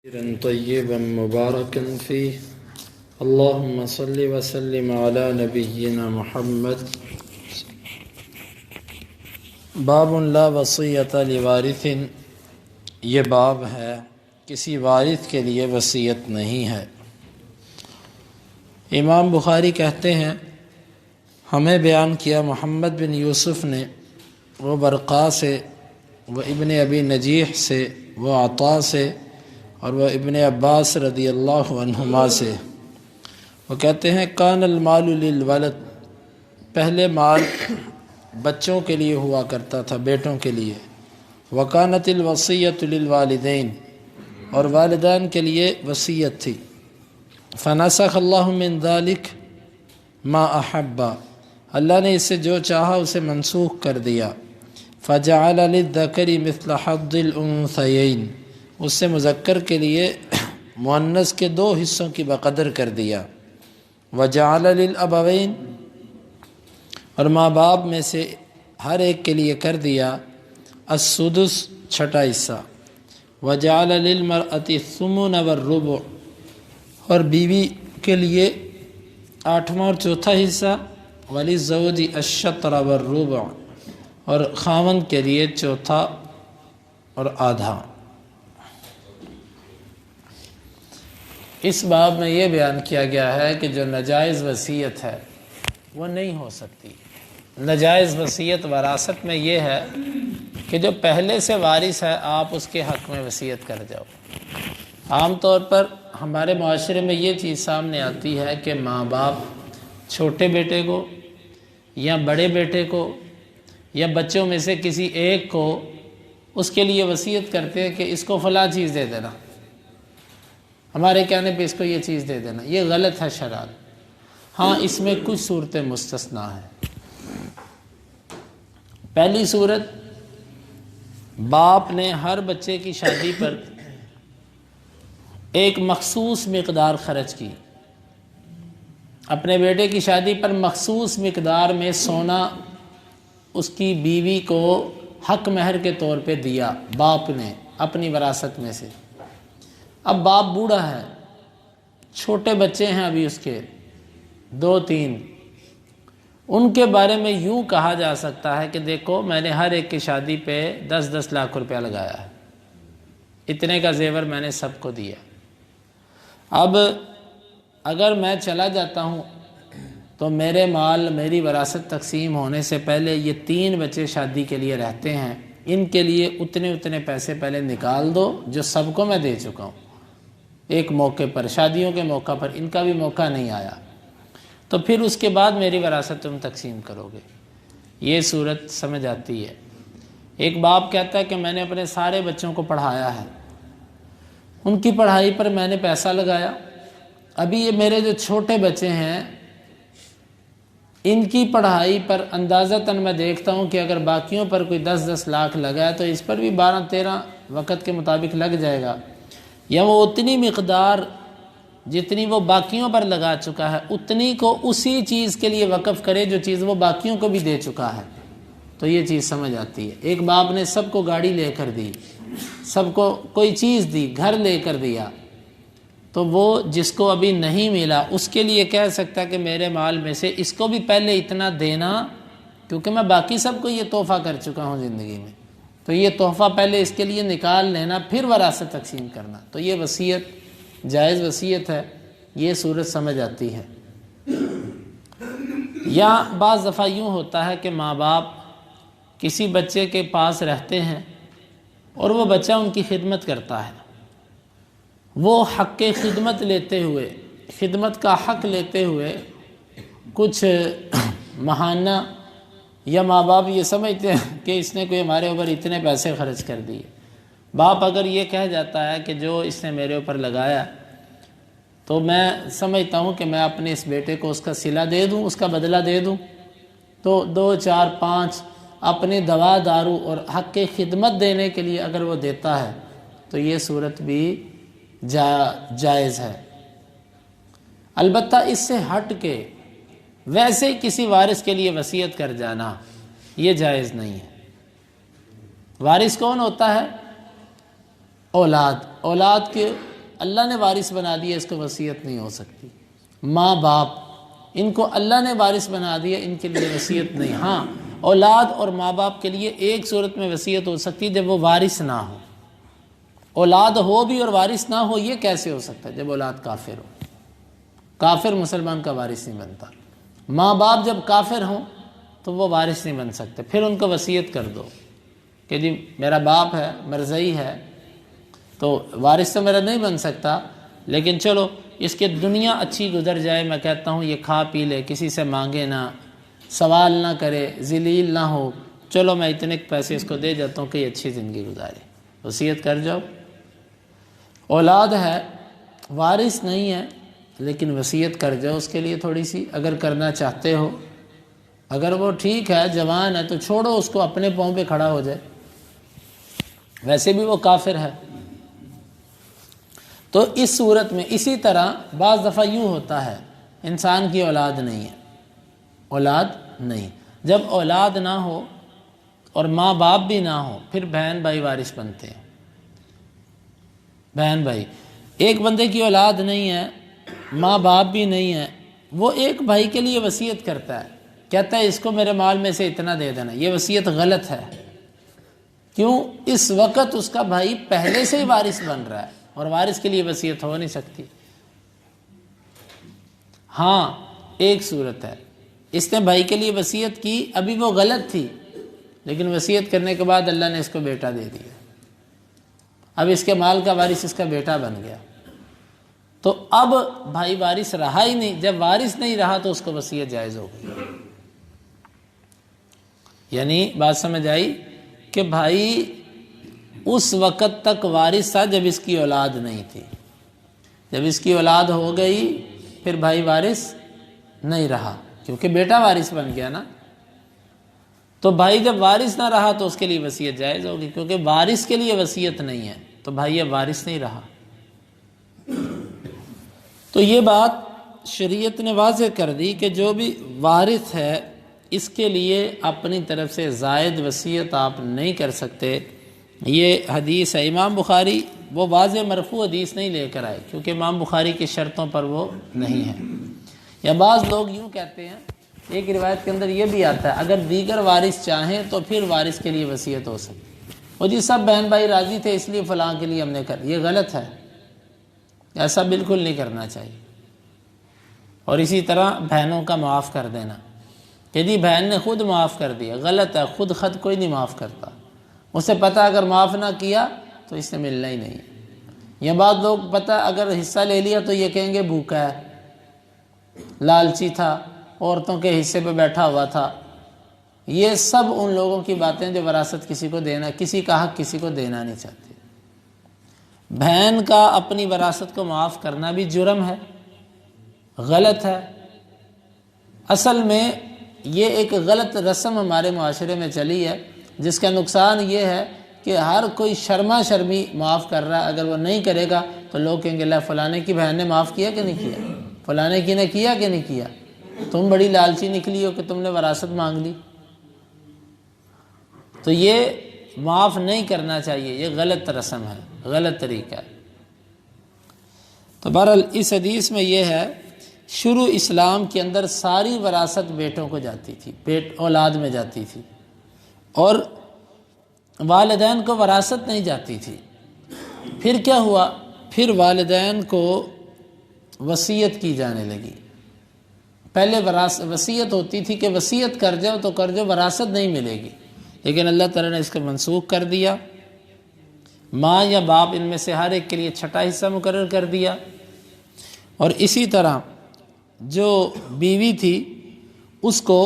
طيبا مباركا فيه اللهم صل وسلم على نبينا محمد باب لا وصیۃ لوارث، یہ باب ہے کسی وارث کے لیے وصیت نہیں ہے۔ امام بخاری کہتے ہیں ہمیں بیان کیا محمد بن یوسف نے، وہ برقا سے، وہ ابن ابی نجیح سے، وہ عطا سے، اور وہ ابن عباس رضی اللہ عنہما سے۔ وہ کہتے ہیں کان المال للولد، پہلے مال بچوں کے لیے ہوا کرتا تھا، بیٹوں کے لیے۔ وکانت الوصیۃ للوالدین، اور والدین کے لیے وصیت تھی۔ فنسخ اللہ من ذلک ما احبا، اللہ نے اس سے جو چاہا اسے منسوخ کر دیا۔ فجعل للذکر مثل حظ الانثیین، اس سے مذکر کے لیے مؤنث کے 2 حصوں کی بقدر کر دیا۔ وجعل للابوین، اور ماں باپ میں سے ہر ایک کے لیے کر دیا السدس، 6واں حصہ۔ وجعل للمرأة الثمن والربع، اور بیوی کے لیے 8واں اور 4تھا حصہ۔ وللزوج الشطر والربع، اور خاوند کے لیے 4تھا اور آدھا۔ اس باب میں یہ بیان کیا گیا ہے کہ جو ناجائز وصیت ہے وہ نہیں ہو سکتی۔ ناجائز وصیت وراثت میں یہ ہے کہ جو پہلے سے وارث ہے آپ اس کے حق میں وصیت کر جاؤ۔ عام طور پر ہمارے معاشرے میں یہ چیز سامنے آتی ہے کہ ماں باپ چھوٹے بیٹے کو یا بڑے بیٹے کو یا بچوں میں سے کسی ایک کو اس کے لیے وصیت کرتے ہیں کہ اس کو فلاں چیز دے دینا، ہمارے کہنے پہ اس کو یہ چیز دے دینا۔ یہ غلط ہے شرعاً۔ ہاں، اس میں کچھ صورتیں مستثنیٰ ہیں۔ پہلی صورت، باپ نے ہر بچے کی شادی پر ایک مخصوص مقدار خرچ کی، اپنے بیٹے کی شادی پر مخصوص مقدار میں سونا اس کی بیوی کو حق مہر کے طور پہ دیا باپ نے اپنی وراثت میں سے۔ اب باپ بوڑھا ہے، چھوٹے بچے ہیں ابھی اس کے 2-3، ان کے بارے میں یوں کہا جا سکتا ہے کہ دیکھو میں نے ہر ایک کی شادی پہ 10-10 لاکھ روپیہ لگایا ہے، اتنے کا زیور میں نے سب کو دیا۔ اب اگر میں چلا جاتا ہوں تو میرے مال، میری وراثت تقسیم ہونے سے پہلے یہ 3 بچے شادی کے لیے رہتے ہیں، ان کے لیے اتنے پیسے پہلے نکال دو جو سب کو میں دے چکا ہوں۔ ایک موقع پر، شادیوں کے موقع پر ان کا بھی موقع نہیں آیا، تو پھر اس کے بعد میری وراثت تم تقسیم کرو گے۔ یہ صورت سمجھ آتی ہے۔ ایک باپ کہتا ہے کہ میں نے اپنے سارے بچوں کو پڑھایا ہے، ان کی پڑھائی پر میں نے پیسہ لگایا، ابھی یہ میرے جو چھوٹے بچے ہیں ان کی پڑھائی پر اندازتاً میں دیکھتا ہوں کہ اگر باقیوں پر کوئی 10-10 لاکھ لگا ہے تو اس پر بھی 12-13 وقت کے مطابق لگ جائے گا، یا وہ اتنی مقدار جتنی وہ باقیوں پر لگا چکا ہے اتنی کو اسی چیز کے لیے وقف کرے جو چیز وہ باقیوں کو بھی دے چکا ہے، تو یہ چیز سمجھ آتی ہے۔ ایک باپ نے سب کو گاڑی لے کر دی، سب کو کوئی چیز دی، گھر لے کر دیا، تو وہ جس کو ابھی نہیں ملا اس کے لیے کہہ سکتا کہ میرے مال میں سے اس کو بھی پہلے اتنا دینا، کیونکہ میں باقی سب کو یہ تحفہ کر چکا ہوں زندگی میں، تو یہ تحفہ پہلے اس کے لیے نکال لینا، پھر وراثت تقسیم کرنا۔ تو یہ وصیت جائز وصیت ہے، یہ صورت سمجھ آتی ہے۔ یا بعض دفعہ یوں ہوتا ہے کہ ماں باپ کسی بچے کے پاس رہتے ہیں اور وہ بچہ ان کی خدمت کرتا ہے، وہ حق خدمت لیتے ہوئے، خدمت کا حق لیتے ہوئے کچھ ماہانہ، یا ماں باپ یہ سمجھتے ہیں کہ اس نے کوئی ہمارے اوپر اتنے پیسے خرچ کر دیے۔ باپ اگر یہ کہہ جاتا ہے کہ جو اس نے میرے اوپر لگایا تو میں سمجھتا ہوں کہ میں اپنے اس بیٹے کو اس کا صلہ دے دوں، اس کا بدلہ دے دوں، تو 2-4-5 اپنے دوا دارو اور حق خدمت دینے کے لیے اگر وہ دیتا ہے تو یہ صورت بھی جائز ہے۔ البتہ اس سے ہٹ کے ویسے ہی کسی وارث کے لیے وصیت کر جانا یہ جائز نہیں ہے۔ وارث کون ہوتا ہے؟ اولاد کے اللہ نے وارث بنا دیا، اس کو وصیت نہیں ہو سکتی۔ ماں باپ، ان کو اللہ نے وارث بنا دیا، ان کے لیے وصیت نہیں۔ ہاں، اولاد اور ماں باپ کے لیے ایک صورت میں وصیت ہو سکتی ہے، جب وہ وارث نہ ہو۔ اولاد ہو بھی اور وارث نہ ہو، یہ کیسے ہو سکتا ہے؟ جب اولاد کافر ہو۔ کافر مسلمان کا وارث نہیں بنتا۔ ماں باپ جب کافر ہوں تو وہ وارث نہیں بن سکتے، پھر ان کو وصیت کر دو کہ جی میرا باپ ہے، مرزئی ہے، تو وارث تو میرا نہیں بن سکتا، لیکن چلو اس کی دنیا اچھی گزر جائے، میں کہتا ہوں یہ کھا پی لے، کسی سے مانگے نہ، سوال نہ کرے، ذلیل نہ ہو، چلو میں اتنے پیسے اس کو دے جاتا ہوں کہ یہ اچھی زندگی گزارے، وصیت کر جاؤ۔ اولاد ہے، وارث نہیں ہے، لیکن وصیت کر جاؤ اس کے لیے تھوڑی سی، اگر کرنا چاہتے ہو۔ اگر وہ ٹھیک ہے، جوان ہے، تو چھوڑو اس کو، اپنے پاؤں پہ کھڑا ہو جائے، ویسے بھی وہ کافر ہے۔ تو اس صورت میں اسی طرح بعض دفعہ یوں ہوتا ہے، انسان کی اولاد نہیں ہے، اولاد نہیں، جب اولاد نہ ہو اور ماں باپ بھی نہ ہو، پھر بہن بھائی وارث بنتے ہیں۔ بہن بھائی، ایک بندے کی اولاد نہیں ہے، ماں باپ بھی نہیں ہے، وہ ایک بھائی کے لیے وصیت کرتا ہے، کہتا ہے اس کو میرے مال میں سے اتنا دے دینا، یہ وصیت غلط ہے۔ کیوں؟ اس وقت اس کا بھائی پہلے سے ہی وارث بن رہا ہے، اور وارث کے لیے وصیت ہو نہیں سکتی۔ ہاں، ایک صورت ہے، اس نے بھائی کے لیے وصیت کی، ابھی وہ غلط تھی، لیکن وصیت کرنے کے بعد اللہ نے اس کو بیٹا دے دیا، اب اس کے مال کا وارث اس کا بیٹا بن گیا، تو اب بھائی وارث رہا ہی نہیں۔ جب وارث نہیں رہا تو اس کو وصیت جائز ہو گئی۔ یعنی بات سمجھ آئی کہ بھائی اس وقت تک وارث تھا جب اس کی اولاد نہیں تھی، جب اس کی اولاد ہو گئی پھر بھائی وارث نہیں رہا، کیونکہ بیٹا وارث بن گیا نا۔ تو بھائی جب وارث نہ رہا تو اس کے لیے وصیت جائز ہوگی، کیونکہ وارث کے لیے وصیت نہیں ہے، تو بھائی اب وارث نہیں رہا۔ تو یہ بات شریعت نے واضح کر دی کہ جو بھی وارث ہے اس کے لیے اپنی طرف سے زائد وصیت آپ نہیں کر سکتے۔ یہ حدیث ہے، امام بخاری وہ واضح مرفوع حدیث نہیں لے کر آئے، کیونکہ امام بخاری کی شرطوں پر وہ نہیں ہے۔ یا بعض لوگ یوں کہتے ہیں، ایک روایت کے اندر یہ بھی آتا ہے اگر دیگر وارث چاہیں تو پھر وارث کے لیے وصیت ہو سکتی، وہ جی سب بہن بھائی راضی تھے اس لیے فلاں کے لیے ہم نے کر، یہ غلط ہے، ایسا بالکل نہیں کرنا چاہیے۔ اور اسی طرح بہنوں کا معاف کر دینا، کہ جی بہن نے خود معاف کر دیا، غلط ہے، خود خود کوئی نہیں معاف کرتا، اسے پتہ اگر معاف نہ کیا تو اس سے ملنا ہی نہیں۔ یہ بات لوگ پتہ اگر حصہ لے لیا تو یہ کہیں گے بھوکا ہے، لالچی تھا، عورتوں کے حصے پہ بیٹھا ہوا تھا۔ یہ سب ان لوگوں کی باتیں جو وراثت کسی کو دینا، کسی کا حق کسی کو دینا نہیں چاہتے۔ بہن کا اپنی وراثت کو معاف کرنا بھی جرم ہے، غلط ہے۔ اصل میں یہ ایک غلط رسم ہمارے معاشرے میں چلی ہے، جس کا نقصان یہ ہے کہ ہر کوئی شرما شرمی معاف کر رہا ہے، اگر وہ نہیں کرے گا تو لوگ کہیں گے اللہ فلانے کی بہن نے معاف کیا کہ نہیں کیا، فلانے کی نے کیا کہ نہیں کیا، تم بڑی لالچی نکلی ہو کہ تم نے وراثت مانگ لی۔ تو یہ معاف نہیں کرنا چاہیے، یہ غلط رسم ہے، غلط طریقہ ہے۔ تو بہرحال اس حدیث میں یہ ہے، شروع اسلام کے اندر ساری وراثت بیٹوں کو جاتی تھی، اولاد میں جاتی تھی، اور والدین کو وراثت نہیں جاتی تھی۔ پھر کیا ہوا؟ پھر والدین کو وصیت کی جانے لگی۔ پہلے وصیت ہوتی تھی کہ وصیت کر جاؤ تو کر جاؤ، وراثت نہیں ملے گی، لیکن اللہ تعالیٰ نے اس کو منسوخ کر دیا۔ ماں یا باپ ان میں سے ہر ایک کے لیے چھٹا حصہ مقرر کر دیا، اور اسی طرح جو بیوی تھی اس کو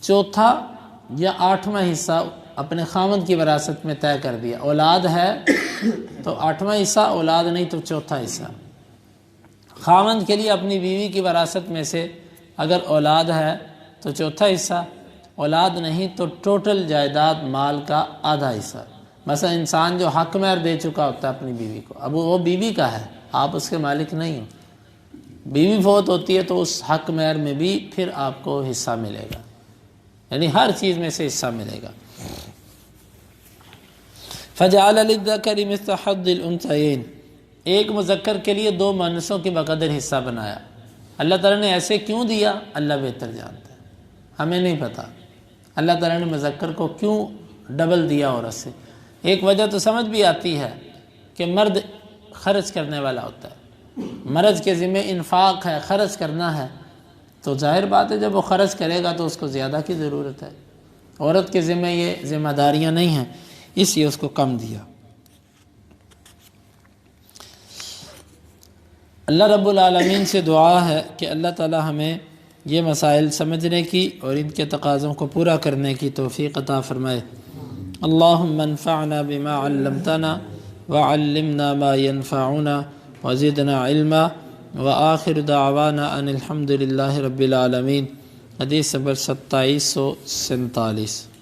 چوتھا یا آٹھواں حصہ اپنے خاوند کی وراثت میں طے کر دیا۔ اولاد ہے تو آٹھواں حصہ، اولاد نہیں تو چوتھا حصہ۔ خاوند کے لیے اپنی بیوی کی وراثت میں سے اگر اولاد ہے تو چوتھا حصہ، اولاد نہیں تو ٹوٹل جائیداد مال کا آدھا حصہ۔ مثلا انسان جو حق مہر دے چکا ہوتا ہے اپنی بیوی کو، اب وہ بیوی کا ہے، آپ اس کے مالک نہیں ہو، بیوی فوت ہوتی ہے تو اس حق مہر میں بھی پھر آپ کو حصہ ملے گا، یعنی ہر چیز میں سے حصہ ملے گا۔ فَجَعَلَ لِلذَّكَرِ مِثْلَ حَظِّ الْأُنثَيَيْنِ، ایک مذکر کے لیے 2 مؤنثوں کے بقدر حصہ بنایا۔ اللہ تعالیٰ نے ایسے کیوں دیا؟ اللہ بہتر جانتا ہے، ہمیں نہیں پتہ اللہ تعالیٰ نے مذکر کو کیوں ڈبل دیا عورت سے۔ ایک وجہ تو سمجھ بھی آتی ہے کہ مرد خرچ کرنے والا ہوتا ہے، مرد کے ذمہ انفاق ہے، خرچ کرنا ہے، تو ظاہر بات ہے جب وہ خرچ کرے گا تو اس کو زیادہ کی ضرورت ہے۔ عورت کے ذمہ یہ ذمہ داریاں نہیں ہیں، اس لیے اس کو کم دیا۔ اللہ رب العالمین سے دعا ہے کہ اللہ تعالی ہمیں یہ مسائل سمجھنے کی اور ان کے تقاضوں کو پورا کرنے کی توفیق عطا فرمائے۔ اللہم انفعنا بما علمتنا وعلمنا ما ينفعنا وزدنا علما وآخر دعوانا ان الحمد للہ رب العالمین۔ حدیث نمبر 2747۔